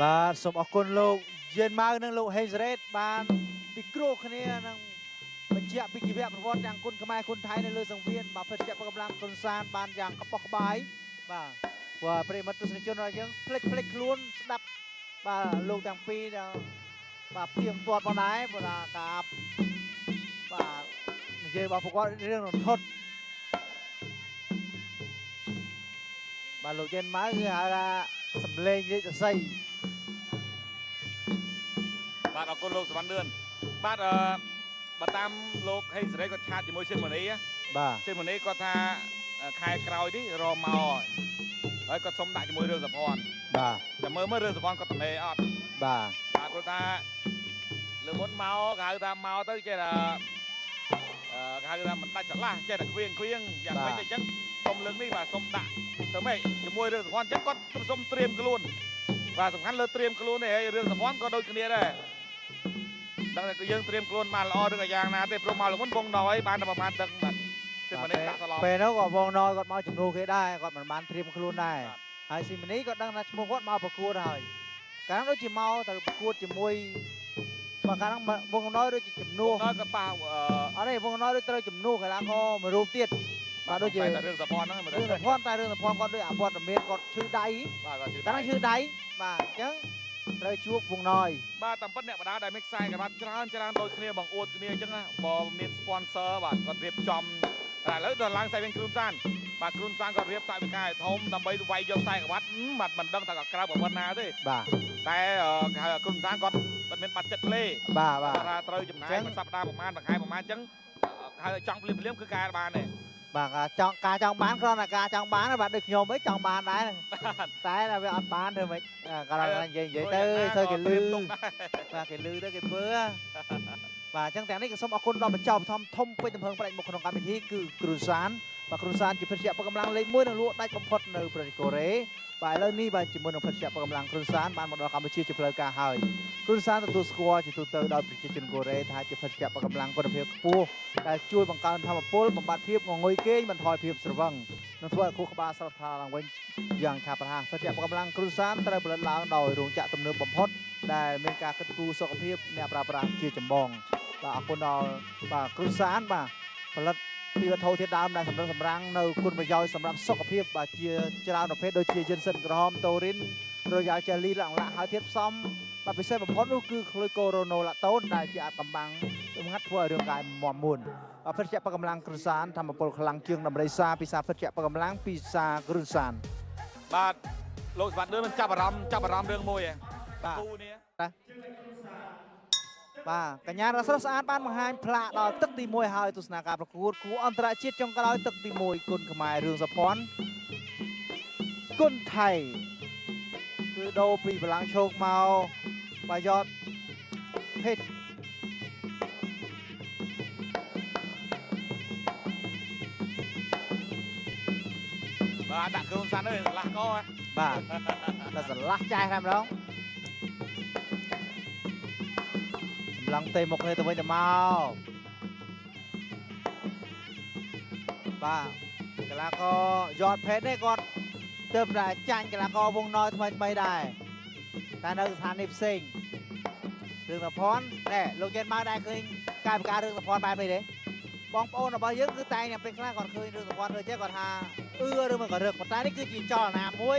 បាទសូមអរគុណលោកយានម៉ៅនិងលោកហេងសារ៉េតបានពិគ្រោះគ្នានឹងបញ្ជាក់ពីជីវប្រវត្តិទាំងគុណខ្មែរគុណថៃនៅលើសង្វៀនបាទភេទជ្ជៈកម្លាំងគុណសានបានយ៉ាងកបោះក្បាយបាទព្រោះប្រិមត្តទស្សនិកជនរបស់យើងភ្លេចខ្លួនស្ដាប់បាទលោកទាំងពីរបាទព្រៀងទាត់ផងដែរព្រោះថាការបាទនិយាយរបស់ពួកគាត់រឿងរន្ធត់បាទលោកយានម៉ៅគឺហៅថាសម្លេងរាជសីបាទអរគុណលោកសវណ្ណលឿនបាទបើតាមលោកហេងសេរីគាត់ឆាតជាមួយសិនម៉ូនីបាទសិនម៉ូនីគាត់ថាខែក្រោយនេះរមមកហើយគាត់សុំដាក់ជាមួយរឿងសភ័ណ្ឌបាទតែមើលរឿងសភ័ណ្ឌគាត់តនេអត់បាទព្រោះថាលើមុនមកគេហៅថាមកទៅចេះតែគេហៅថាមិនដាច់ឆ្លាស់ចេះតែខ្វៀងយ៉ាងម៉េចទៅអញ្ចឹងសុំលើកនេះបាទសុំដាក់ទៅម៉េចជាមួយរឿងសភ័ណ្ឌអញ្ចឹងគាត់សុំត្រៀមខ្លួនបាទសំខាន់លើត្រៀមខ្លួននេះហើយរឿងសភ័ណ្ឌក៏ដូចគ្នាដែរដឹងតែយើងត្រៀមខ្លួនបានល្អឬក៏យ៉ាងណាទេព្រោះមកលមុនវងណយបានតែប្រហែលដឹងបាទស៊ីម៉ូនីដាក់សឡំពេលនោះក៏វងណយគាត់មកជំនួសគេដែរគាត់មិនបានត្រៀមខ្លួនដែរហើយស៊ីម៉ូនីក៏ដឹងថាឈ្មោះគាត់មកប្រកួតហើយកាលនោះដូចជាមកទៅប្រកួតជាមួយបើកាលនោះវងណយដូចជាជំនួសក៏ប៉ះអត់ទេវងណយដូចត្រូវជំនួសកីឡាករមួយរូបទៀតបាទដូចជារឿងសភ័ណ្ឌហ្នឹងរឿងសភ័ណ្ឌតែរឿងសភ័ណ្ឌគាត់ដូចអវត្តមានគាត់ឈឺដៃបាទគាត់កាលនោះឈឺដៃបាទអញ្ចឹងត្រូវជួបវងណយបាទតាមពិតអ្នកបដាដែលមានខ្សែក្រវ៉ាត់ច្រើនដូចគ្នាបងអួតគ្នាអញ្ចឹងណាបើមាន sponsor បាទគាត់រៀបចំតែឥឡូវដល់ឡើងខ្សែវិញគ្រូសានបាទគ្រូសានគាត់រៀបតាវិការធំដើម្បីវាយយកខ្សែក្រវ៉ាត់បាទមិនដឹងថាក៏ក្រៅប្រវត្តិណាទេបាទតែគ្រូសានគាត់មានបាត់ចិត្តលេបាទថាត្រូវចំណាយមួយសប្តាហ៍ប្រហែលមួយខែប្រហែលអញ្ចឹងហៅចង់ភ្លាមគឺការបានទេបាទការចង់បានគ្រាន់តែការចង់បានបាទដូចខ្ញុំវិញចង់បានដែរតែវាអត់បានធ្វើម៉េចគាត់និយាយទៅធ្វើគេលឺបាទគេលឺទៅគេធ្វើបាទអញ្ចឹងទាំងនេះក៏សូមអរគុណដល់បញ្ចប់ធំពេញទំហឹងផ្នែកមុខក្នុងកម្មវិធីគឺគ្រូសានបាទគ្រូសានជាភេទជ្ជៈកម្លាំងលេខ1និងលក់ដាច់បំផុតនៅប្រទេសកូរ៉េបាទឥឡូវនេះបាទជាមួយនឹងភេទជ្ជៈកម្លាំងគ្រូសានបានមកដល់កម្ពុជាជាផ្លូវការហើយគ្រូសានទទួលស្គាល់ជាទូទៅដោយប្រជាជនកូរ៉េថាជាភេទជ្ជៈកម្លាំងគុណភាពខ្ពស់ដែលជួយបង្កើនធម៌ពលបំបត្តិភាពងងុយគេងបន្ថយភាពស្រវឹងនិងធ្វើឲ្យខួរក្បាលស្រស់ថ្លាឡើងវិញយ៉ាងឆាប់រហ័សភេទជ្ជៈកម្លាំងគ្រូសានត្រូវផលិតឡើងដោយរោងចក្រទំនើបបំផុតដែលមានការគិតគូរសុខភាពអ្នកប្រើប្រាស់ជាចម្បងបាទអរគុណដល់បាទគ្រូសានបាទផលិតពីវត្ថុធាតុដើមដែលសម្រាំងនៅគុណប្រយោជន៍សម្រាប់សុខភាពបាទជាច្រើនប្រភេទដូចជាយិនសិនក្រហមតូរីនរ៉ូយ៉ាល់ជេលីឡាក់ហើយធាតុផ្សំបាទពិសេសបំផុតនោះគឺក្លូកូរ៉ូណូឡាតូនដែលជាអាចកំបាំងសម្ងាត់ធ្វើឲ្យរាងកាយមាំមួនបាទភេទជ្ជៈកម្លាំងគ្រូសានធម្មពលខ្លាំងជាងដំរីសាពិសាភេទជ្ជៈកម្លាំងពិសាគ្រូសានបាទលោកសវណ្ណលឿនមិនចាប់អារម្មណ៍រឿងមួយបាទគូនេះបាទកញ្ញារស្រស់ស្អាតបានបង្ហាញផ្លាកដល់ទឹកទី1ហើយទស្សនាការប្រកួតគូអន្តរជាតិចុងក្រោយទឹកទី1គុណខ្មែររឿងសភ័ណ្ឌគុណថៃគឺដូរពីបលាំងឈោកមកបាយ័តភេទបាទដាក់គ្រូសានទៅឆ្លាស់កបាទតែឆ្លាស់ចាស់តែម្ដងឡងទេមកនេះទៅវិញទៅមកបាទកីឡាករយត់ភេទនេះគាត់ទើបតែចាញ់កីឡាករវងណយថ្មីដែរតែនៅស្ថានីយ៍ផ្សេងរឿងសភ័ណ្ឌនេះលោកយានមកដែរឃើញកាយបង្ការរឿងសភ័ណ្ឌបែបនេះទេបងប្អូនរបស់យើងគឺតែងតែពេលខ្លះគាត់ឃើញរឿងសភ័ណ្ឌដូចចេះគាត់ថាឬមិនក៏រឹកប៉ុន្តែនេះគឺជាចលនាមួយ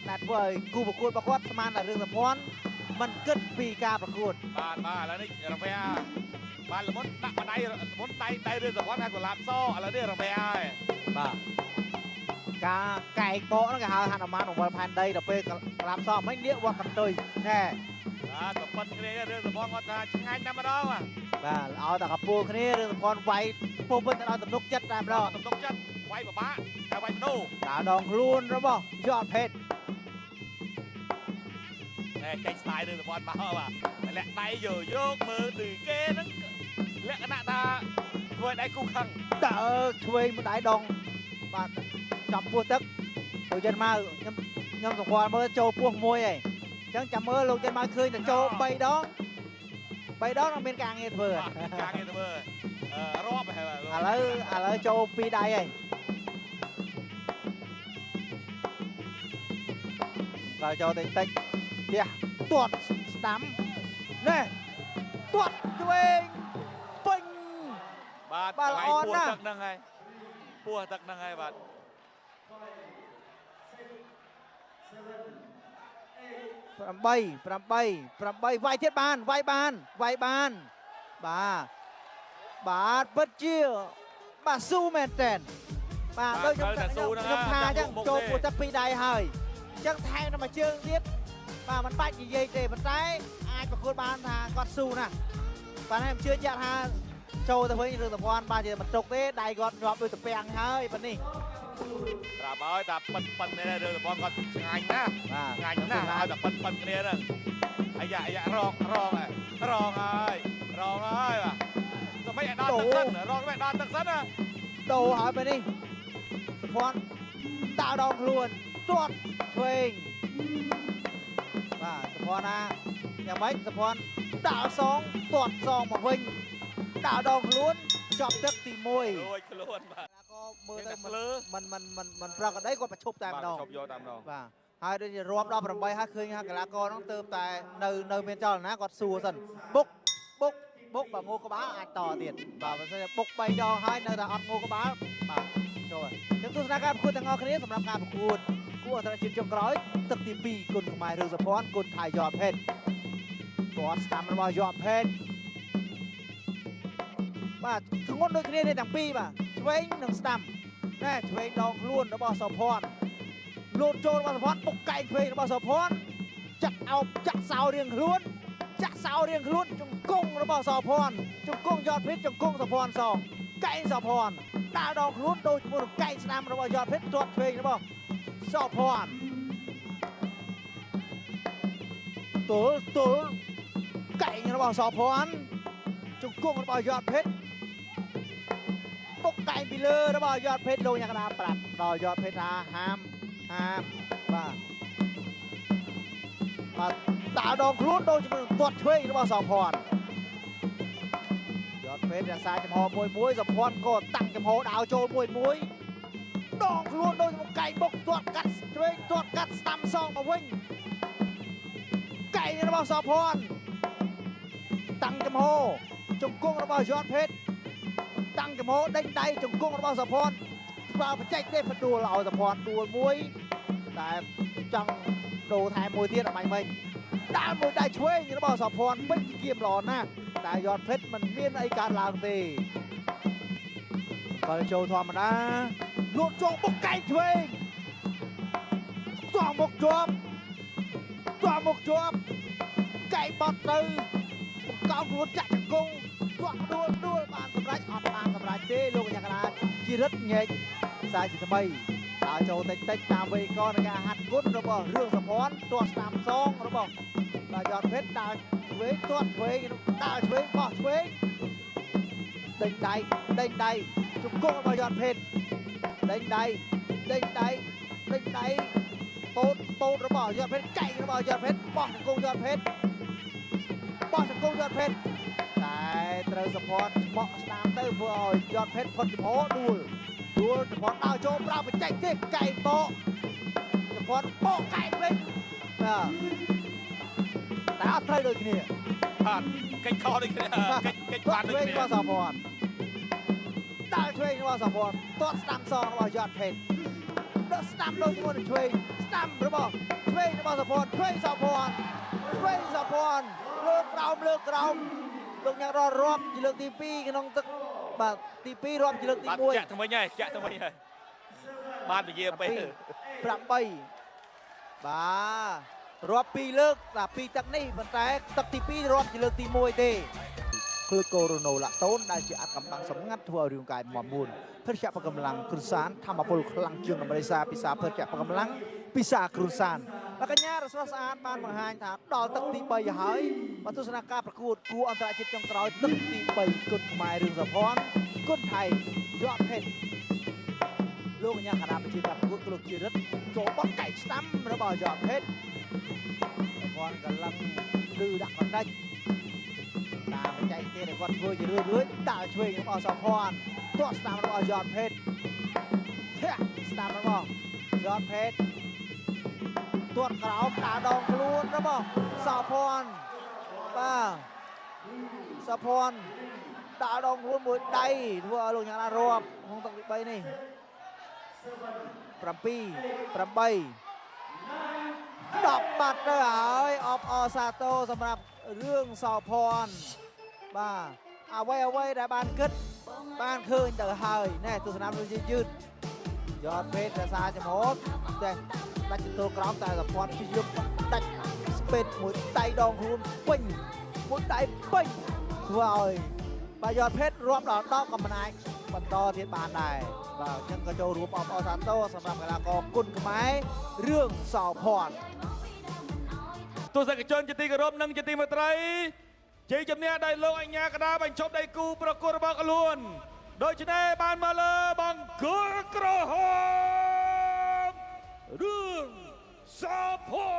ដែលធ្វើឲ្យគូប្រកួតរបស់គាត់ស្មានតែរឿងសភ័ណ្ឌมันគិតពីការប្រកួតបាទឥឡូវនេះរវែបាទលមុនដាក់បដៃលមុនដៃរឿងសវណ្ណថាកុលាបសឥឡូវនេះរវែហើយបាទការកែកបកហ្នឹងគេហៅហនុមានអង្វល់ផែនដីដល់ពេលកុលាបសមិននៀកវត្តកន្ទុយណែបាទក៏ប៉ុនគ្នារឿងសវណ្ណគាត់ថាឆ្ងាញ់តែម្ដងបាទឲ្យតែកពូលគ្នារឿងសវណ្ណវាយពុះវិញទៅដល់ទំនុកចិត្តតែម្ដងទំនុកចិត្តវាយពិបាកតែវាយមនុស្សដើរដងខ្លួនរបស់យអត់ភេទចេញស្ទាយរឿងសភ័ណ្ឌមកបាទលាក់ដៃយកមើលពីគេហ្នឹងលក្ខណៈថាធ្វើដៃគូខឹងតើឆ្វេងមួយដៃដងបាទចំពោះទឹកលោកចិនមកខ្ញុំសង្កល់មើលចូលពោះមួយឯងអញ្ចឹងចាំមើលលោកចិនមកឃើញតែចូល3ដងនឹងមានការងារធ្វើរាប់ហើយឥឡូវចូល2ដៃហើយដល់ចូលតិចផ្ទះ tuột đắm nè tuột chơi phình បាទ បាទល្អណាស់ ទឹកហ្នឹងហើយពោះទឹកហ្នឹងហើយបាទ 8 វាយទៀតបានបាទពិតជាបាទស៊ូមែនតើបាទដូចខ្ញុំថាអញ្ចឹងចូលពោះទឹកពីរដៃហើយអញ្ចឹងថែមតែមួយជើងទៀតបាទមិនបាច់និយាយទេប៉ុន្តែអាចប្រកួតបានថាគាត់ស៊ូណាស់បាទខ្ញុំជឿជាក់ថាចូលទៅវិញរឿងតំបន់បាទជាមិនទុកទេដៃគាត់ញាប់ដូចតាពាំងហើយបាទនេះ ប្រាប់ឲ្យតែប៉ិននេះរឿងរបស់គាត់ឆ្ងាញ់ណាស់ឆ្ងាញ់ណាស់ឲ្យតែប៉ិនគ្នាហ្នឹងអាយ៉ារងហើយបាទទៅមិនឲ្យដល់ទឹកសិនរងមិនដល់ទឹកសិនណា ដូរហើយពេលនេះសុភ័ណ្ឌតាដងខ្លួនទាត់ឆ្វេងបាទសុភ័ណ្ឌណាយ៉ាងម៉េចសុភ័ណ្ឌដាក់សងទាត់សងមកវិញដាក់ដងខ្លួនជាប់ទឹកទី1 រួចខ្លួនបាទ ក៏មើលទៅមិនប្រកបដីគាត់ប្រឈប់តែម្ដង ឈប់យកតែម្ដង បាទហើយដូចជារាប់ដល់8ហើយឃើញថាកីឡាករហ្នឹងទៅតែនៅមានចលនាគាត់សួរសិនបុកបើងូក្បាលអាចតទៀតបាទបើសិនបុក3ដងហើយនៅតែអត់ងូក្បាលបាទចូលហើយទស្សនាការប្រកួតទាំងអស់គ្នាសម្រាប់ការប្រកួតគូអន្តរជាតិចុងក្រោយទឹកទី2គុណខ្មែររឿងសុភ័ណ្ឌគុណថៃយអត់ភេទគាត់ស្ដាំរបស់យអត់ភេទបាទធ្ងន់ដូចគ្នាទេទាំងពីរបាទឆ្វេងនិងស្ដាំណែឆ្វេងដងខ្លួនរបស់សុភ័ណ្ឌលូតចូលរបស់សុភ័ណ្ឌបុកកែងឆ្វេងរបស់សុភ័ណ្ឌចាក់អោបចាក់សោរៀងខ្លួនជង្គង់របស់សុភ័ណ្ឌជង្គង់យអត់ភេទជង្គង់សុភ័ណ្ឌសងកែងសុភ័ណ្ឌដាល់ដងខ្លួនដូចជាមួយនឹងកែងស្ដាំរបស់យអត់ភេទទាត់ឆ្វេងរបស់សុភ័ណ្ឌទល់កែងរបស់សុភ័ណ្ឌជង្គង់របស់យអត់ភេទបុកកែងពីលើរបស់យអត់ភេទលោកញ៉ាកដាប្រាប់ដល់យអត់ភេទថាហាមបាទតាដងខ្លួនដូចជាមួយនឹងទាត់ឆ្វេងរបស់សុភ័ណ្ឌយអត់ភេទរក្សាចំហមួយសុភ័ណ្ឌក៏តាំងចំហដាវចូលមួយដងខ្លួនដូចជាមួយកែងបុកទាត់កាត់ឆ្វេងទាត់កាត់ស្ដាំសងមកវិញកែងរបស់សុភ័ណ្ឌតាំងចំហជង្គង់របស់យអត់ភេទតាំងចំហដេញដៃជង្គង់របស់សុភ័ណ្ឌបើបច្ចេកទេសផ្ដួលឲ្យសុភ័ណ្ឌដួលមួយតែចង់ដូរថែមមួយទៀតអត់បាញ់វិញដាល់មួយដៃឆ្វេងរបស់សុភ័ណ្ឌពេញគៀមល្អណាស់តែយអត់ភេទមិនមានអីកើតឡើងទេបើចូលធម្មតាលូតចូលបុកកែងឆ្វេងស្ទោះមុខជាប់កែងបត់ទៅបង្កោខ្លួនចាក់ជង្គង់ទាត់ដួលបានសម្រេចអត់បានសម្រេចទេលោកកញ្ញាកណាជារិទ្ធញែកខ្សែជាថ្មីដើរចូលតិចតាមវេកនៃការហាត់គុណរបស់រឿងសុភ័ណ្ឌទាត់ស្ដាំសងរបស់បាទយអត់ភេទដើរឆ្វេងទាត់ឆ្វេងដើរឆ្វេងបោះឆ្វេងដេញដៃជង្គង់របស់យអត់ភេទដេញដៃពោតរបស់យអត់ភេទកែងរបស់យអត់ភេទបោះជង្គង់យអត់ភេទតែត្រូវសុភ័ណ្ឌបក់ស្ដាំទៅធ្វើឲ្យយអត់ភេទផុតចំហដួលសុភ័ណ្ឌដើរចូលប្រើបច្ចេកទេសកែងបកសុភ័ណ្ឌបកកែងវិញតែអត់ត្រូវដូចគ្នាបាទកិច្ចខុសដូចគ្នាកិច្ចបានដូចគ្នារបស់សុភ័ណ្ឌដើរឆ្វេងរបស់សុភ័ណ្ឌទាត់ស្ដាំសងរបស់យអត់ភេទដល់ស្ដាំដូចជាមួយនឹងឆ្វេងស្ដាំរបស់ឆ្វេងរបស់សុភ័ណ្ឌឆ្វេងសុភ័ណ្ឌលើកក្រោមលោកញ៉ាំរាប់ជាលើកទី2ក្នុងទឹកបាទទី2រាប់ជាលើកទី1ចាក់ថ្មីហើយបានពជាពេល8បាទរាប់2លើកតែ2ទឹកនេះប៉ុន្តែទឹកទី2រាប់ជាលើកទី1ទេក្លូកូរ៉ូណូឡាតូនដែលជាអត្តកម្លាំងសម្ងាត់ធ្វើឲ្យរាងកាយមាំមួនភេទជ្ជៈកម្លាំងគ្រុសានធម្មពលខ្លាំងជាងតម្រៃសាពិសាភេទជ្ជៈកម្លាំងពិសាគ្រុសានបាទកញ្ញារស្រស់ស្អាតបានបង្ហាញថាដល់ទឹកទី3ហើយមកទស្សនាការប្រកួតគួរអន្តរជាតិចុងក្រោយទឹកទី3គុណខ្មែររឿងសុភ័ណ្ឌគុណថៃយអត់ភេទលោកកញ្ញាគណៈប្រជាការប្រកួតលោកជារិទ្ធចូលបោះកែងស្ដាំរបស់យអត់ភេទសុភ័ណ្ឌកម្លាំងឌឺដាក់បណ្ដាច់តាមបច្ចេកទេសដែលគាត់ធ្វើជារឿយដើរឆ្វេងរបស់សុភ័ណ្ឌទាត់ស្ដាំរបស់យអត់ភេទស្ដាំរបស់យអត់ភេទ ទាត់ក្រោមដាក់ដងខ្លួនរបស់សោភ័ណ្ឌបាទសោភ័ណ្ឌដាក់ដងខ្លួនមួយដៃធ្វើឲ្យលោកយ៉ាងណារាប់ក្នុងទឹកទី3នេះ7 8 10បាត់ទៅហើយអបអសាទរសម្រាប់រឿងសោភ័ណ្ឌបាទអ្វីដែលបានគិតបានឃើញទៅហើយណែទស្សនវិជ្ជាយឺតយកពេទ្យរសាចំហតែដាច់ទៅក្រោមតែសោភ័ណ្ឌជិះយកដាច់ស្ពេតមួយដៃដងខ្លួនពេញមួយដៃពេញធ្វើឲ្យបាទយកពេទ្យរាប់ដល់10ក៏មិនអាចបន្តទៀតបានដែរបាទអញ្ចឹងក៏ចូលរួមអបអរសាទរសម្រាប់កីឡាករគុណខ្មែររឿងសោភ័ណ្ឌទស្សនិកជនជាទីគោរពនិងជាទីមេត្រីជ័យជំនះដោយលោកអញ្ញាកដាបញ្ចប់ដៃគូប្រកួតរបស់ខ្លួនដូច្នេះបានមកលើបង្គោលក្រហមរឿងសោភ័ណ្ឌ